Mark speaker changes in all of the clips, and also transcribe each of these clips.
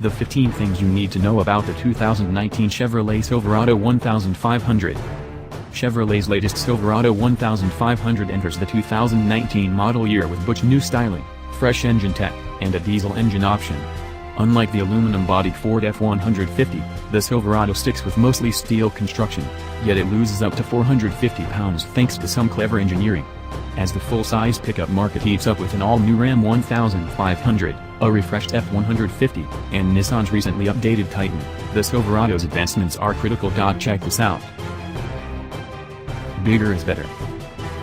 Speaker 1: The 15 things you need to know about the 2019 Chevrolet Silverado 1500. Chevrolet's latest Silverado 1500 enters the 2019 model year with butch new styling, fresh engine tech, and a diesel engine option. Unlike the aluminum-bodied Ford F-150, the Silverado sticks with mostly steel construction, yet it loses up to 450 pounds thanks to some clever engineering. As the full-size pickup market heats up with an all-new Ram 1500, a refreshed F-150, and Nissan's recently updated Titan, the Silverado's advancements are critical. Check this out. Bigger is better.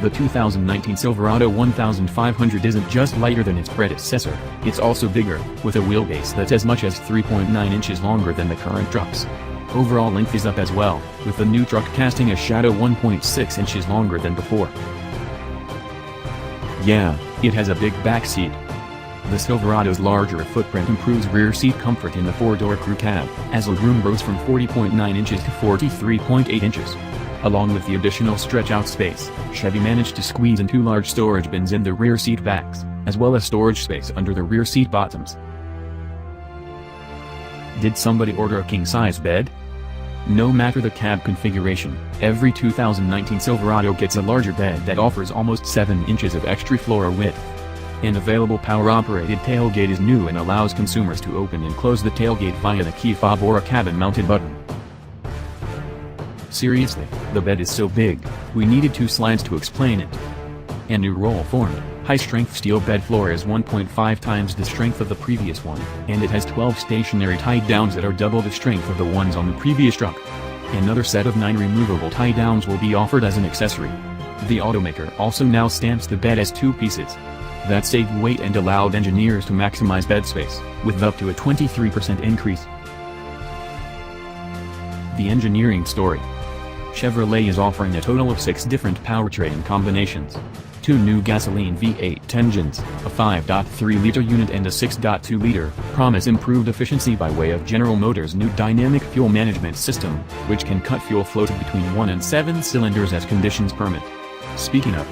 Speaker 1: The 2019 Silverado 1500 isn't just lighter than its predecessor, it's also bigger, with a wheelbase that's as much as 3.9 inches longer than the current trucks. Overall length is up as well, with the new truck casting a shadow 1.6 inches longer than before. Yeah, it has a big back seat. The Silverado's larger footprint improves rear seat comfort in the four-door crew cab, as legroom grows from 40.9 inches to 43.8 inches. Along with the additional stretch-out space, Chevy managed to squeeze in two large storage bins in the rear seat backs, as well as storage space under the rear seat bottoms. Did somebody order a king-size bed? No matter the cab configuration, every 2019 Silverado gets a larger bed that offers almost 7 inches of extra floor width. An available power-operated tailgate is new and allows consumers to open and close the tailgate via the key fob or a cabin-mounted button. Seriously, the bed is so big, we needed 2 slides to explain it. A new roll-formed, high-strength steel bed floor is 1.5 times the strength of the previous one, and it has 12 stationary tie-downs that are double the strength of the ones on the previous truck. Another set of 9 removable tie-downs will be offered as an accessory. The automaker also now stamps the bed as 2 pieces. That saved weight and allowed engineers to maximize bed space, with up to a 23% increase. The engineering story. Chevrolet is offering a total of 6 different powertrain combinations. 2 new gasoline V8 engines, a 5.3-liter unit and a 6.2-liter, promise improved efficiency by way of General Motors' new dynamic fuel management system, which can cut fuel flow to between 1 and 7 cylinders as conditions permit. Speaking of